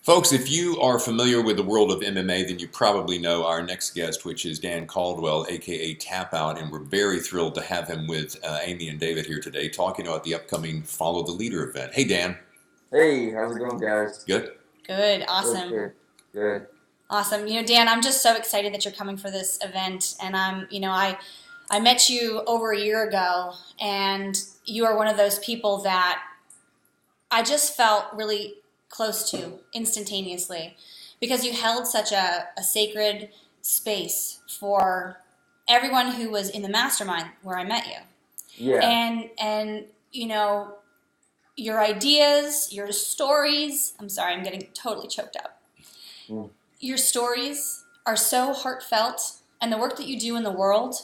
Folks, if you are familiar with the world of MMA, then you probably know our next guest, which is Dan Caldwell, aka Tap Out, and we're very thrilled to have him with Amy and David here today, talking about the upcoming Follow the Leader event. Hey, Dan. Hey, how's it going, guys? Good. Good, Good, awesome. good, good. Awesome. Dan, I'm just so excited that you're coming for this event. And I met you over a year ago, and you are one of those people that I just felt really close to instantaneously because you held such a sacred space for everyone who was in the mastermind where I met you. Yeah. And your ideas, your stories, I'm sorry, I'm getting totally choked up. Mm. Your stories are so heartfelt, and the work that you do in the world,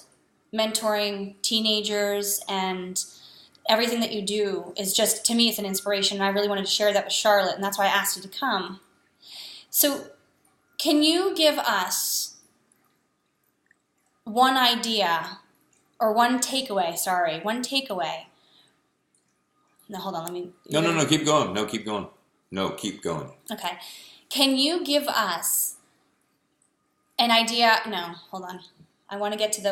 mentoring teenagers and everything that you do is just, to me, it's an inspiration. And I really wanted to share that with Charlotte, and that's why I asked you to come. So can you give us one idea or one takeaway. No, hold on, let me... No, keep going. No, keep going. No, keep going. Okay. Can you give us an idea? No, hold on. I want to get to the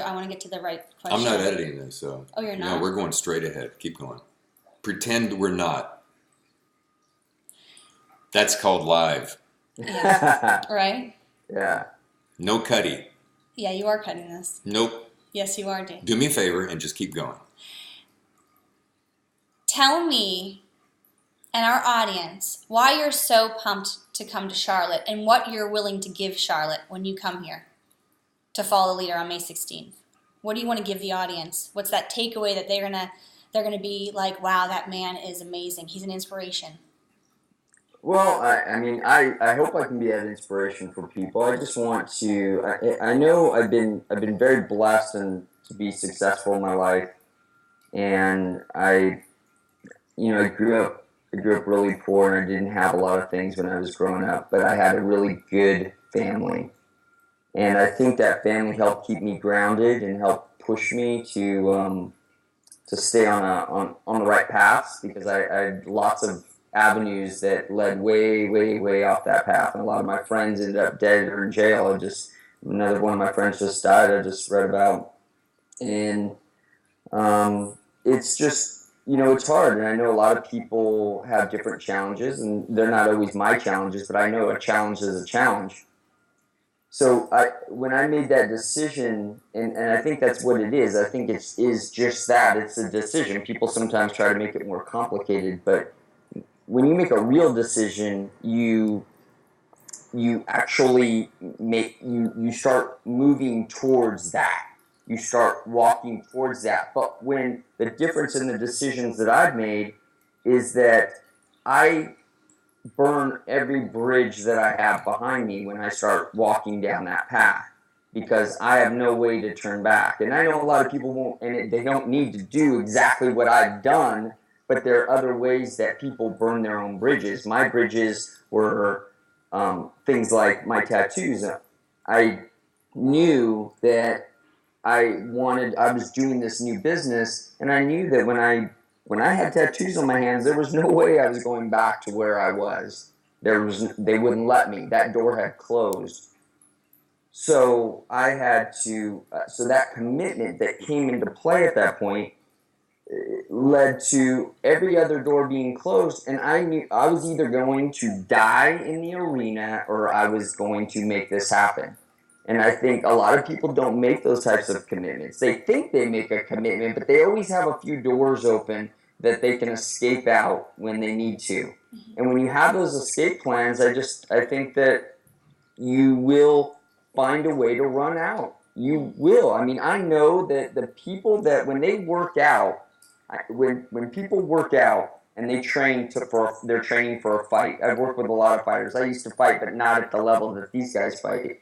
right question. I'm not editing this, so. Oh, you're not? No, we're going straight ahead. Keep going. Pretend we're not. That's called live. Yeah. Right? Yeah. No cutty. Yeah, you are cutting this. Nope. Yes, you are, Dan. Do me a favor and just keep going. Tell me and our audience why you're so pumped to come to Charlotte and what you're willing to give Charlotte when you come here to follow the leader on May 16th. What do you want to give the audience? What's that takeaway that they're gonna be like, wow, that man is amazing. He's an inspiration. Well, I hope I can be an inspiration for people. I just want to. I know I've been very blessed and to be successful in my life, and I grew up really poor, and I didn't have a lot of things when I was growing up, but I had a really good family. And I think that family helped keep me grounded and helped push me to stay on the right paths, because I had lots of avenues that led way, way, way off that path. And a lot of my friends ended up dead or in jail. Another one of my friends just died, I just read about. And it's just, it's hard. And I know a lot of people have different challenges, and they're not always my challenges, but I know a challenge is a challenge. So when I made that decision, and I think that's what it is, I think it is just that. It's a decision. People sometimes try to make it more complicated, but when you make a real decision, you actually you start moving towards that. You start walking towards that. But when the difference in the decisions that I've made is that I burn every bridge that I have behind me when I start walking down that path, because I have no way to turn back. And I know a lot of people won't, and they don't need to do exactly what I've done, but there are other ways that people burn their own bridges. My bridges were things like my tattoos. I knew that I was doing this new business, and I knew that when I had tattoos on my hands, there was no way I was going back to where I was. They wouldn't let me. That door had closed. So I had to, so that commitment that came into play at that point led to every other door being closed. And I knew I was either going to die in the arena or I was going to make this happen. And I think a lot of people don't make those types of commitments. They think they make a commitment, but they always have a few doors open that they can escape out when they need to. And when you have those escape plans, I think that you will find a way to run out. You will. I mean, I know that the people that when they work out, when people work out and they they're training for a fight. I've worked with a lot of fighters. I used to fight, but not at the level that these guys fight.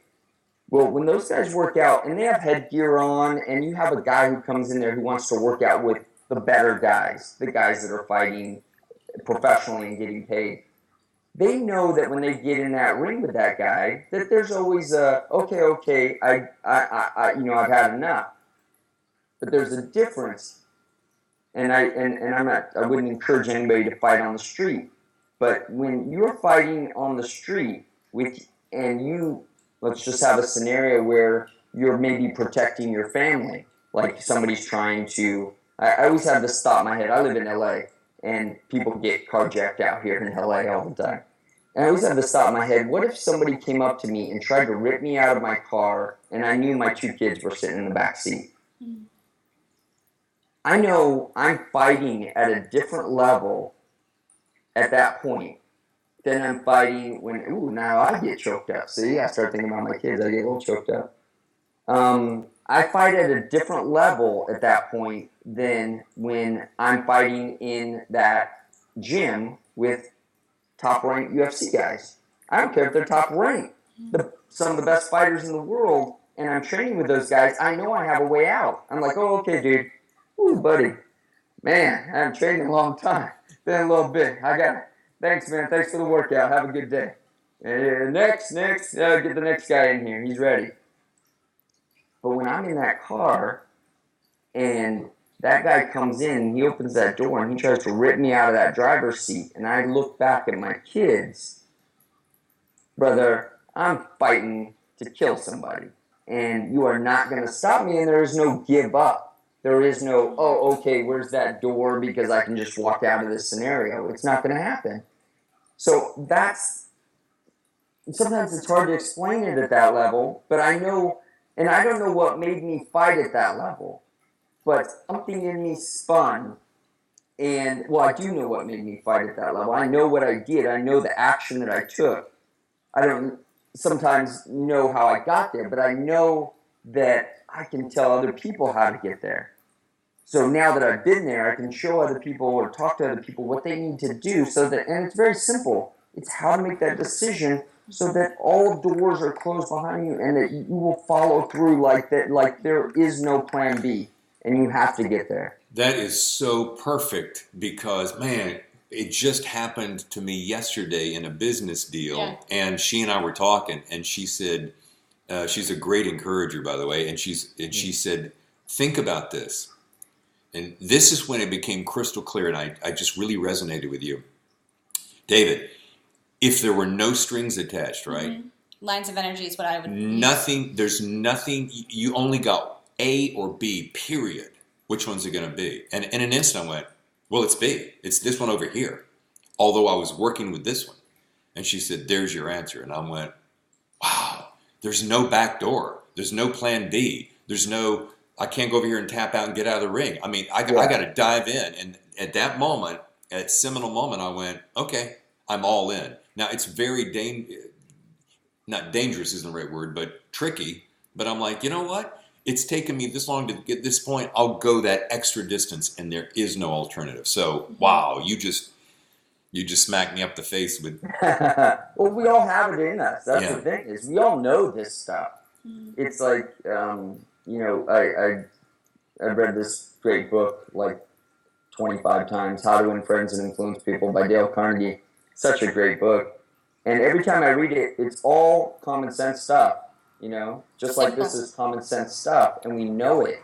Well, when those guys work out and they have headgear on, and you have a guy who comes in there who wants to work out with the better guys, the guys that are fighting professionally and getting paid, they know that when they get in that ring with that guy, that there's always okay, I've had enough. But there's a difference, and I wouldn't encourage anybody to fight on the street. But when you're fighting on the street and let's just have a scenario where you're maybe protecting your family, like somebody's trying to. I always have this thought in my head. I live in LA, and people get carjacked out here in LA all the time. And I always have this thought in my head: what if somebody came up to me and tried to rip me out of my car, and I knew my 2 kids were sitting in the back seat? I know I'm fighting at a different level at that point than I'm fighting when, now I get choked up. See, I start thinking about my kids, I get a little choked up. I fight at a different level at that point than when I'm fighting in that gym with top ranked UFC guys. I don't care if they're top ranked, some of the best fighters in the world, and I'm training with those guys. I know I have a way out. I'm like, oh, okay, dude. Ooh, buddy. Man, I haven't trained in a long time. Been a little bit. I got it. Thanks, man. Thanks for the workout. Have a good day. Next. Get the next guy in here. He's ready. But when I'm in that car and that guy comes in, he opens that door and he tries to rip me out of that driver's seat, and I look back at my kids, brother, I'm fighting to kill somebody. And you are not going to stop me, and there is no give up. There is no, oh, okay, where's that door because I can just walk out of this scenario. It's not going to happen. So sometimes it's hard to explain it at that level, but I know, and I don't know what made me fight at that level, but something in me spun. And, well, I do know what made me fight at that level. I know what I did. I know the action that I took. I don't sometimes know how I got there, but I know that I can tell other people how to get there. So now that I've been there, I can show other people or talk to other people what they need to do and it's very simple. It's how to make that decision so that all doors are closed behind you and that you will follow through like that, like there is no plan B and you have to get there. That is so perfect because, man, it just happened to me yesterday in a business deal, and she and I were talking, and she said, she's a great encourager, by the way, and she said, think about this. And this is when it became crystal clear, and I just really resonated with you. David, if there were no strings attached, right? Mm-hmm. Lines of energy is what I would There's nothing, you only got A or B, period. Which one's it going to be? And in an instant I went, well, it's B. It's this one over here. Although I was working with this one. And she said, there's your answer. And I went, wow, there's no back door. There's no plan B. There's no, I can't go over here and tap out and get out of the ring. I mean, I got to dive in. And at that moment, at seminal moment, I went, okay, I'm all in. Now, it's very not dangerous isn't the right word, but tricky. But I'm like, you know what? It's taken me this long to get this point. I'll go that extra distance, and there is no alternative. So, wow, you just smacked me up the face with. Well, we all have it in us. That's the thing is we all know this stuff. It's like I read this great book like 25 times, How to Win Friends and Influence People by Dale Carnegie. Such a great book, and every time I read it, it's all common sense stuff. Just like this is common sense stuff, and we know it.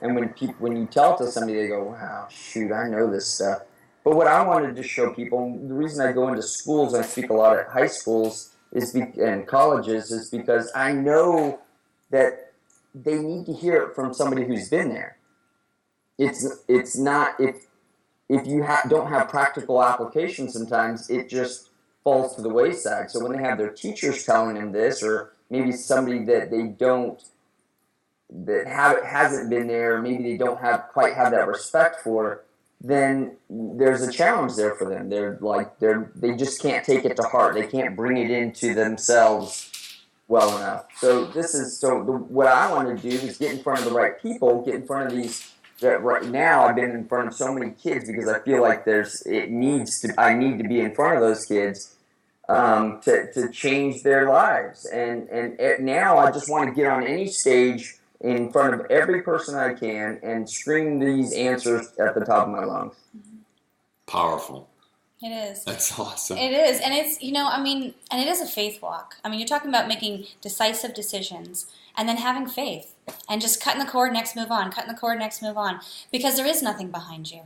And when you tell it to somebody, they go, wow, shoot, I know this stuff. But what I wanted to show people, the reason I go into schools, I speak a lot at high schools and colleges, is because I know that they need to hear it from somebody who's been there. It's not, if you don't have practical application sometimes, it just falls to the wayside. So when they have their teachers telling them this, or maybe somebody that hasn't been there, maybe they don't quite have that respect for, then there's a challenge there for them. They just can't take it to heart. They can't bring it into themselves well enough. So what I want to do is get in front of the right people, get in front of these. Right now, I've been in front of so many kids because I feel like I need to be in front of those kids to change their lives. And now I just want to get on any stage in front of every person I can and scream these answers at the top of my lungs. Powerful. It is. That's awesome. It is. And it's, and it is a faith walk. I mean, you're talking about making decisive decisions and then having faith and just cutting the cord, next move on, cutting the cord, next move on. Because there is nothing behind you.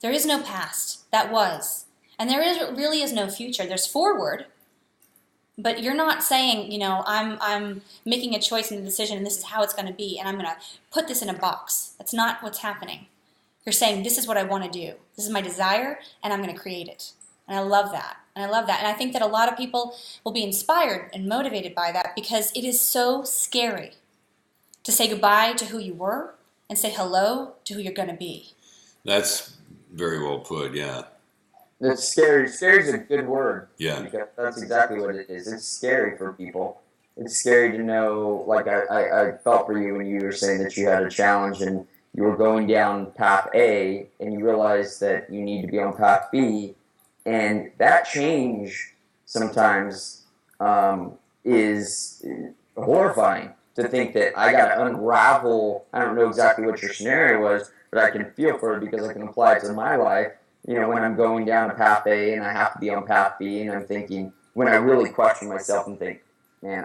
There is no past. That was. And really is no future. There's forward, but you're not saying, I'm making a choice and a decision and this is how it's going to be and I'm going to put this in a box. That's not what's happening. You're saying this is what I want to do. This is my desire and I'm going to create it. And I love that. And I think that a lot of people will be inspired and motivated by that because it is so scary to say goodbye to who you were and say hello to who you're going to be. That's very well put, yeah. It's scary. Scary is a good word. Yeah. Because that's exactly what it is. It's scary for people. It's scary to know, like I felt for you when you were saying that you had a challenge and you were going down path A and you realized that you need to be on path B. And that change sometimes is horrifying to think that I got to unravel. I don't know exactly what your scenario was, but I can feel for it because I can apply it to my life. When I'm going down a path A and I have to be on path B, and I'm thinking, when I really question myself and think, man,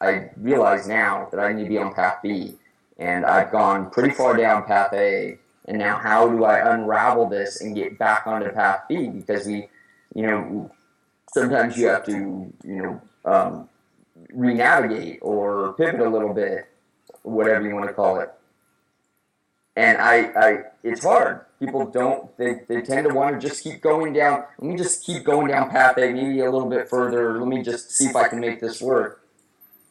I realize now that I need to be on path B, and I've gone pretty far down path A, and now how do I unravel this and get back onto path B? Because sometimes you have to, re-navigate or pivot a little bit, whatever you want to call it. And it's hard. People they tend to want to just keep going down. Let me just keep going down path A, maybe a little bit further. Let me just see if I can make this work.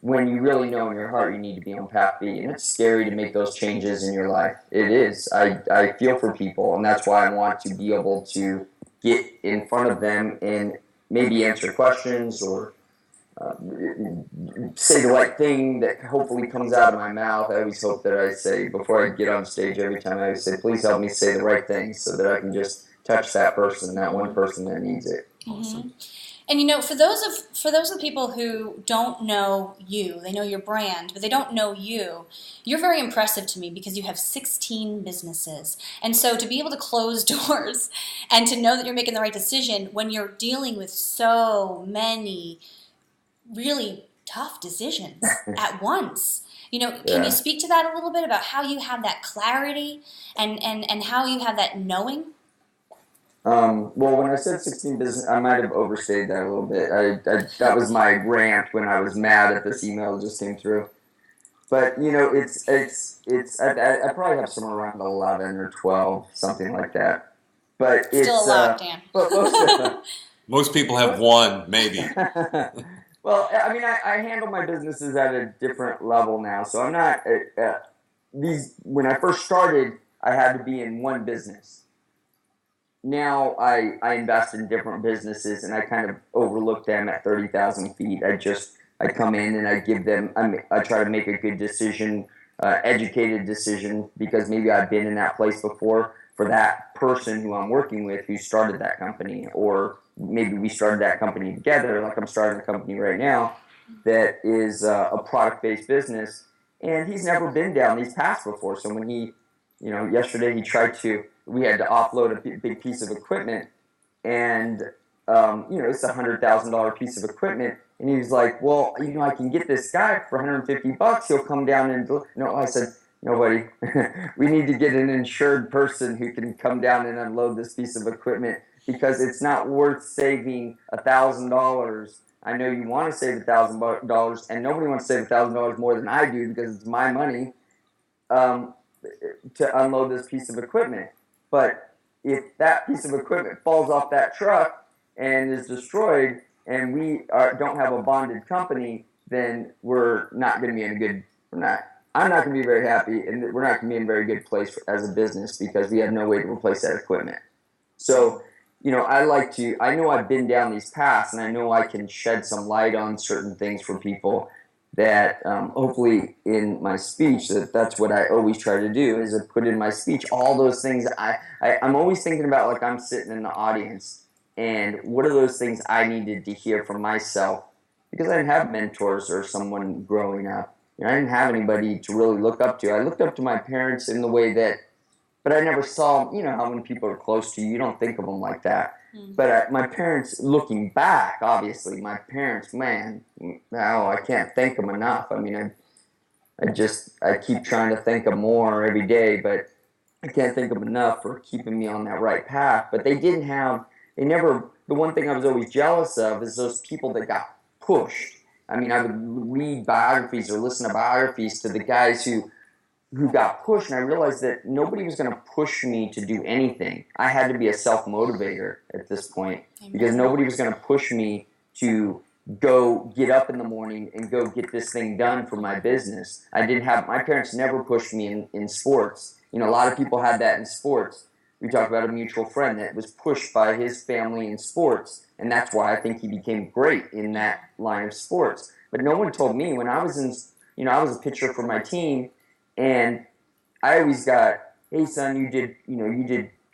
When you really know in your heart you need to be on path B. And it's scary to make those changes in your life. It is. I feel for people, and that's why I want to be able to get in front of them and maybe answer questions or say the right thing that hopefully comes out of my mouth. I always hope that I say, before I get on stage every time, I always say, please help me say the right thing so that I can just touch that person, that one person that needs it. Mm-hmm. And for those of people who don't know you, they know your brand, but they don't know you, you're very impressive to me because you have 16 businesses. And so to be able to close doors and to know that you're making the right decision when you're dealing with so many really tough decisions at once. Can you speak to that a little bit about how you have that clarity and how you have that knowing? Well, when I said 16 business, I might have overstated that a little bit. That was my rant when I was mad at this email that just came through. But I probably have somewhere around 11 or 12, something like that. But it's still a lot, Dan. But most people have one, maybe. Well, I mean, I handle my businesses at a different level now, so I'm not when I first started, I had to be in one business. Now I invest in different businesses, and I kind of overlook them at 30,000 feet. I come in and I give them. I try to make a good decision, educated decision, because maybe I've been in that place before for that person who I'm working with who started that company, or maybe we started that company together. Like I'm starting a company right now that is a product-based business, and he's never been down these paths before. So when yesterday we had to offload a big piece of equipment, and it's $100,000 piece of equipment, and he was like, well, I can get this guy for $150. He'll come down and no. I said, nobody. We need to get an insured person who can come down and unload this piece of equipment, because it's not worth saving $1,000. I know you want to save $1,000, and nobody wants to save $1,000 more than I do because it's my money to unload this piece of equipment. But if that piece of equipment falls off that truck and is destroyed, and we don't have a bonded company, then we're not going to be in a good. I'm not going to be very happy, and we're not going to be in a very good place as a business because we have no way to replace that equipment. So, I know I've been down these paths, and I know I can shed some light on certain things for people that hopefully in my speech, that's what I always try to do, is to put in my speech all those things. I'm always thinking about, like, I'm sitting in the audience, and what are those things I needed to hear from myself, because I didn't have mentors or someone growing up. I didn't have anybody to really look up to. I looked up to my parents in the way that, but I never saw, how when people are close to you, you don't think of them like that. Mm-hmm. But my parents, looking back, obviously, my parents, man, I can't thank them enough. I mean, I keep trying to thank them more every day, but I can't thank them enough for keeping me on that right path. But they didn't have they never, the one thing I was always jealous of is those people that got pushed. I mean, I would read biographies or listen to biographies to the guys who got pushed, and I realized that nobody was going to push me to do anything. I had to be a self-motivator at this point because nobody was going to push me to go get up in the morning and go get this thing done for my business. I didn't have, my parents never pushed me in sports. You know, a lot of people had that in sports. We talked about a mutual friend that was pushed by his family in sports, and that's why I think he became great in that line of sports. But no one told me when I was in, you know, I was a pitcher for my team, and I always got, hey son, you did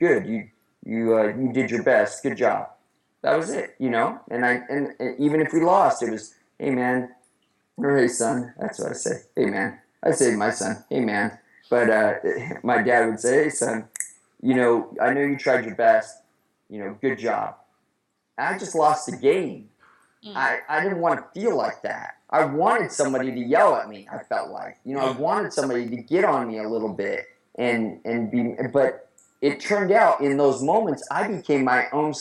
good. You did your best. Good job. That was it, you know. And even if we lost, it was, hey man, or hey son. That's what I say. Hey man. I say to my son, hey man. But my dad would say, hey son, you know, I know you tried your best. You know, good job. I just lost the game. I didn't want to feel like that. I wanted somebody to yell at me, I felt like. You know, I wanted somebody to get on me a little bit and be, but it turned out in those moments I became my own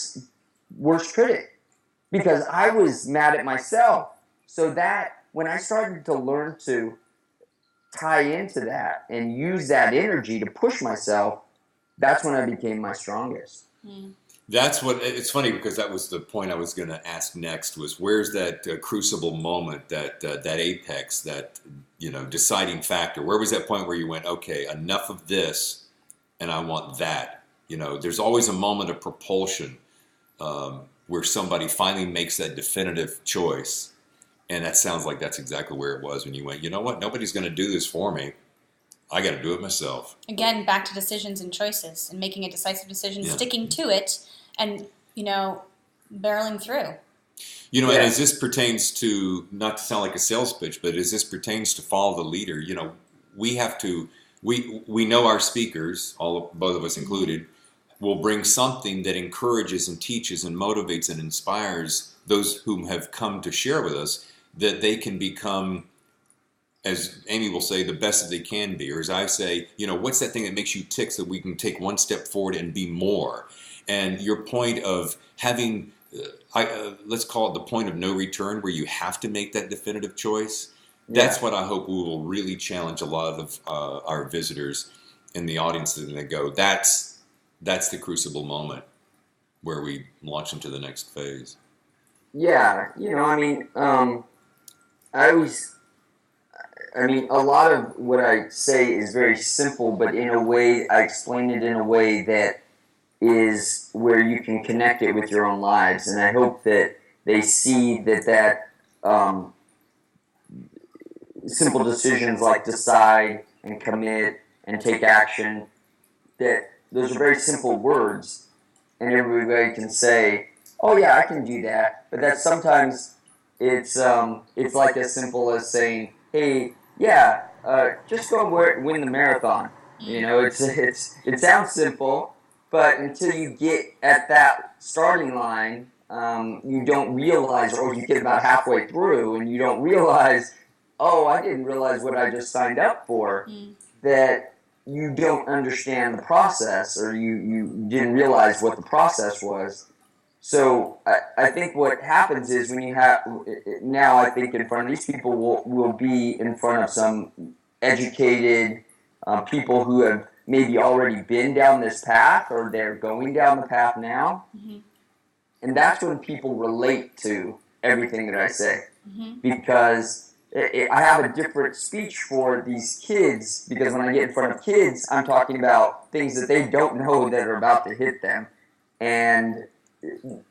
worst critic because I was mad at myself. So that when I started to learn to tie into that and use that energy to push myself, that's when I became my strongest. That's what, it's funny because that was the point I was going to ask next was where's that crucible moment, that apex, that, you know, deciding factor? Where was that point where you went, okay, enough of this and I want that? You know, there's always a moment of propulsion where somebody finally makes that definitive choice. And that sounds like that's exactly where it was when you went, you know what, nobody's going to do this for me. I got to do it myself. Again, back to decisions and choices and making a decisive decision, sticking to it, and, you know, barreling through. You know, and as this pertains to, not to sound like a sales pitch, but as this pertains to follow the leader, you know, we have to, we know our speakers, both of us included, will bring something that encourages and teaches and motivates and inspires those whom have come to share with us, that they can become, as Amy will say, the best that they can be. Or as I say, you know, what's that thing that makes you tick so that we can take one step forward and be more? And your point of having, let's call it the point of no return, where you have to make that definitive choice. That's what I hope we will really challenge a lot of our visitors in the audience, and they go, that's the crucible moment where we launch into the next phase. Yeah, you know, I mean, a lot of what I say is very simple, but in a way, I explain it in a way that is where you can connect it with your own lives. And I hope that they see that simple decisions like decide and commit and take action, that those are very simple words. And everybody can say, oh yeah, I can do that. But that sometimes it's like as simple as saying, hey, yeah, just go win the marathon. You know, it sounds simple, but until you get at that starting line, you don't realize, or you get about halfway through and you don't realize, oh, I didn't realize what I just signed up for, that you don't understand the process, or you didn't realize what the process was. So I think what happens is when you have, now I think in front of these people will be in front of some educated people who have maybe already been down this path, or they're going down the path now. And that's when people relate to everything that I say. Because I have a different speech for these kids, because when I get in front of kids, I'm talking about things that they don't know that are about to hit them. And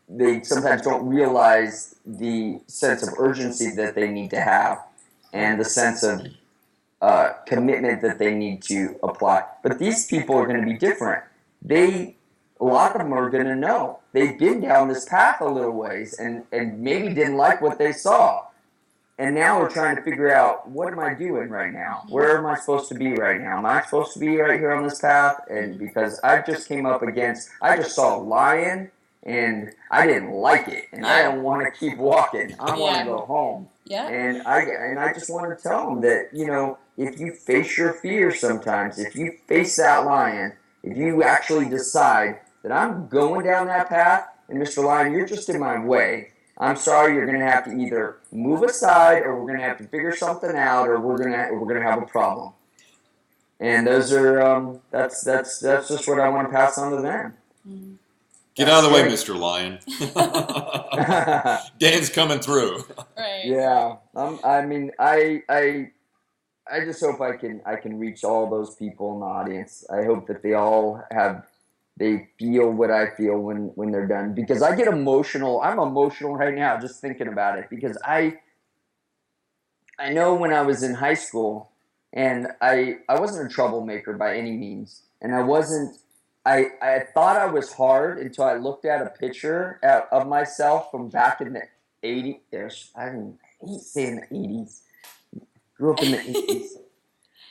they sometimes don't realize the sense of urgency that they need to have, and the sense of commitment that they need to apply. But these people are going to be different. A lot of them are going to know. They've been down this path a little ways and maybe didn't like what they saw. And now we're trying to figure out, what am I doing right now? Where am I supposed to be right now? Am I supposed to be right here on this path? And because I just came up against, I just saw a lion, and I didn't like it, and I don't want to keep walking. I want to go home. And I just want to tell them that, you know, if you face your fear sometimes, if you face that lion, if you actually decide that I'm going down that path, and Mr. Lion, you're just in my way. I'm sorry, you're going to have to either move aside, or we're going to have to figure something out, or we're gonna have a problem. And those are that's just what I want to pass on to them. Get out of the way, Mr. Lion. Dan's coming through. Right. Yeah. I mean, I just hope I can reach all those people in the audience. I hope that they feel what I feel when they're done, because I get emotional. I'm emotional right now just thinking about it, because I know when I was in high school, and I wasn't a troublemaker by any means, and I thought I was hard until I looked at a picture of myself from back in the 80s. I hate saying the 80s. Grew up in the 80s.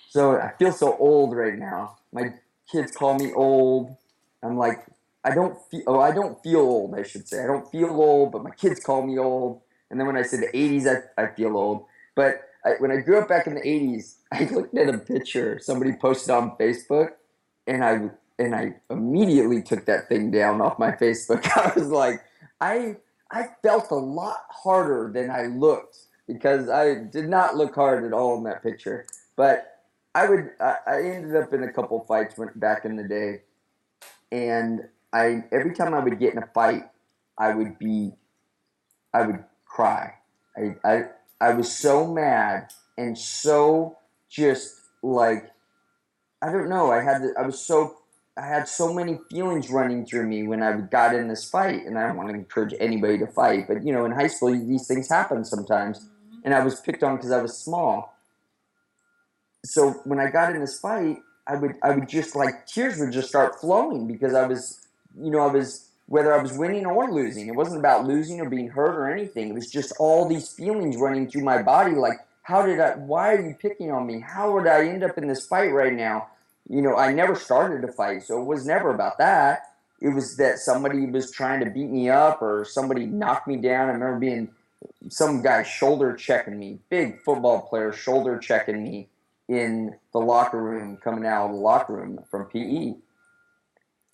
So I feel so old right now. My kids call me old. I'm like, I don't feel old, I should say. I don't feel old, but my kids call me old. And then when I say the 80s, I feel old. But when I grew up back in the 80s, I looked at a picture somebody posted on Facebook, and I immediately took that thing down off my Facebook. I was like, I felt a lot harder than I looked, because I did not look hard at all in that picture. But I ended up in a couple fights back in the day, and every time I would get in a fight, I would cry. I was so mad, and so just like, I don't know. I had so many feelings running through me when I got in this fight, and I don't want to encourage anybody to fight, but in high school these things happen sometimes, and I was picked on because I was small. So when I got in this fight, I would just, like, tears would just start flowing, because I was whether I was winning or losing. It wasn't about losing or being hurt or anything. It was just all these feelings running through my body, like, why are you picking on me? How would I end up in this fight right now? I never started a fight, so it was never about that. It was that somebody was trying to beat me up, or somebody knocked me down. I remember being some guy shoulder checking me, big football player shoulder checking me in the locker room, coming out of the locker room from PE.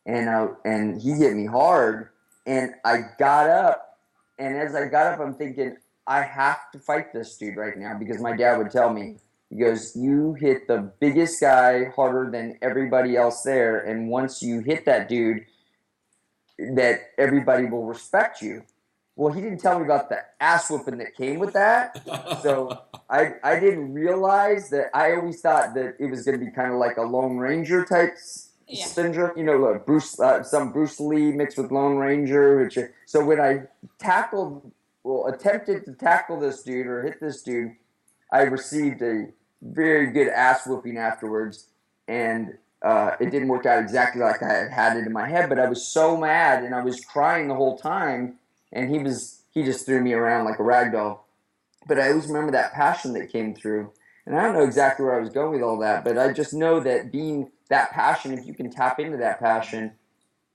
And he hit me hard, and I got up, and as I got up, I'm thinking, I have to fight this dude right now, because my dad would tell me, he goes, you hit the biggest guy harder than everybody else there, and once you hit that dude, that everybody will respect you. Well, he didn't tell me about the ass whooping that came with that, so I didn't realize that. I always thought that it was going to be kind of like a Lone Ranger type syndrome, like some Bruce Lee mixed with Lone Ranger. So when I attempted to tackle this dude or hit this dude, I received a very good ass whooping afterwards, and it didn't work out exactly like I had it in my head. But I was so mad, and I was crying the whole time, and he just threw me around like a rag doll. But I always remember that passion that came through. And I don't know exactly where I was going with all that, but I just know that being that passion, if you can tap into that passion,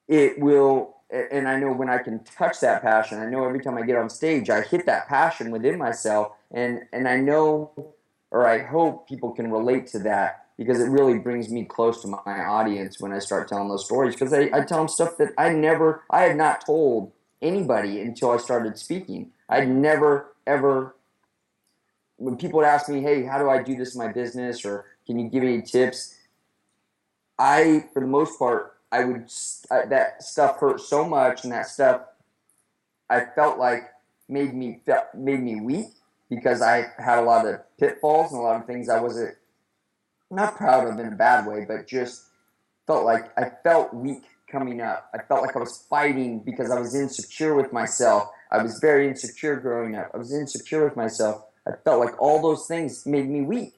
it will. And I know when I can touch that passion, I know every time I get on stage, I hit that passion within myself. And I know, or I hope people can relate to that, because it really brings me close to my audience when I start telling those stories. Because I tell them stuff that I had not told anybody until I started speaking. I'd never, ever, when people would ask me, hey, how do I do this in my business, or can you give me any tips? For the most part, that stuff hurt so much, and that stuff I felt like made me weak, because I had a lot of pitfalls and a lot of things I wasn't not proud of in a bad way, but just felt like I felt weak coming up. I felt like I was fighting because I was insecure with myself. I was very insecure growing up. I was insecure with myself. I felt like all those things made me weak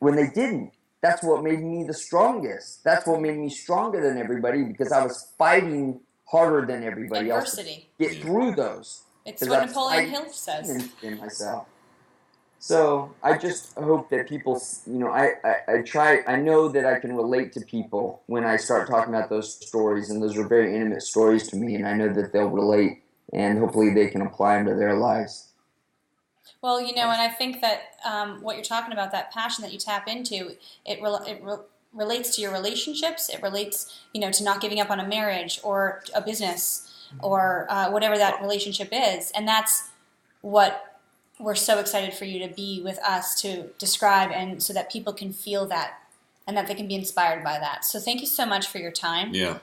when they didn't. That's what made me the strongest. That's what made me stronger than everybody, because I was fighting harder than everybody else to get through those. It's what Napoleon Hill says. In myself. So I just hope that people, I know that I can relate to people when I start talking about those stories, and those are very intimate stories to me, and I know that they'll relate, and hopefully they can apply them to their lives. Well, and I think that what you're talking about, that passion that you tap into, it relates to your relationships. It relates, to not giving up on a marriage or a business, or whatever that relationship is. And that's what we're so excited for you to be with us to describe, and so that people can feel that and that they can be inspired by that. So thank you so much for your time. Yeah.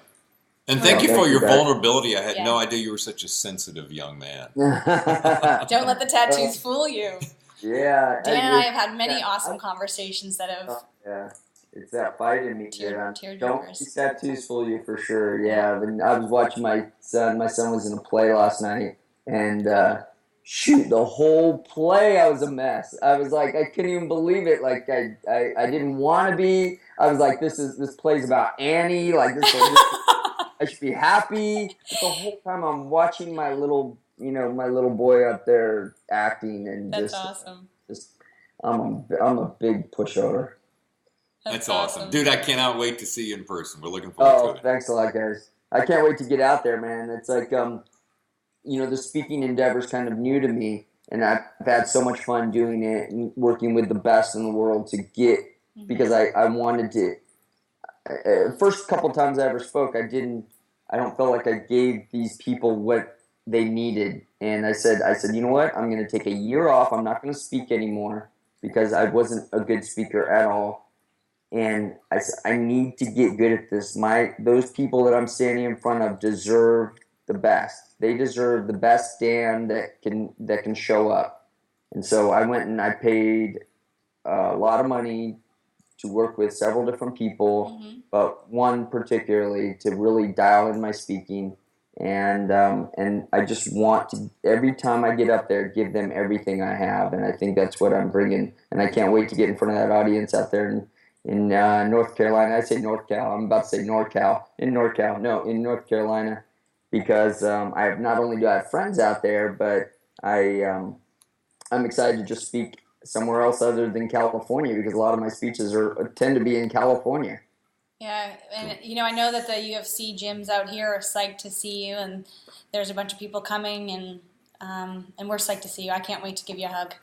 And thank you Thank for you, your guys. vulnerability. I had Yeah. no idea you were such a sensitive young man. Don't let the tattoos fool you. Yeah. Dan and I have had many awesome conversations that have Yeah. It's that fight in me. Don't tearjerkers. these tattoos fool you for sure. Yeah. But I was watching my son. My son was in a play last night, and shoot, the whole play I was a mess. I was like, I couldn't even believe it. Like I didn't want to be. I was like, this play's about Annie. Like this I should be happy. But the whole time I'm watching my little boy up there acting, and That's awesome. I'm a big pushover. That's awesome. Dude, I cannot wait to see you in person. We're looking forward to it. Thanks a lot, guys. I can't wait to get out there, man. It's like, the speaking endeavor is kind of new to me, and I've had so much fun doing it and working with the best in the world to get, because I wanted to. First couple times I ever spoke, I don't feel like I gave these people what they needed. And I said, you know what? I'm going to take a year off. I'm not going to speak anymore because I wasn't a good speaker at all. And I said, I need to get good at this. Those people that I'm standing in front of deserve the best. They deserve the best Dan that can show up. And so I went and I paid a lot of money to work with several different people, but one particularly to really dial in my speaking. And I just want to, every time I get up there, give them everything I have. And I think that's what I'm bringing. And I can't wait to get in front of that audience out there in North Carolina. I say North Cal. I'm about to say NorCal. In North Carolina, because not only do I have friends out there, but I'm excited to just speak somewhere else other than California, because a lot of my speeches tend to be in California. Yeah, and I know that the UFC gyms out here are psyched to see you, and there's a bunch of people coming, and we're psyched to see you. I can't wait to give you a hug.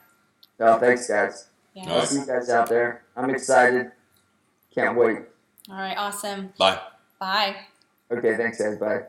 Oh, thanks, guys. Yeah. I'll see you guys out there. I'm excited. Can't wait. All right, awesome. Bye. Bye. Okay, thanks, guys. Bye.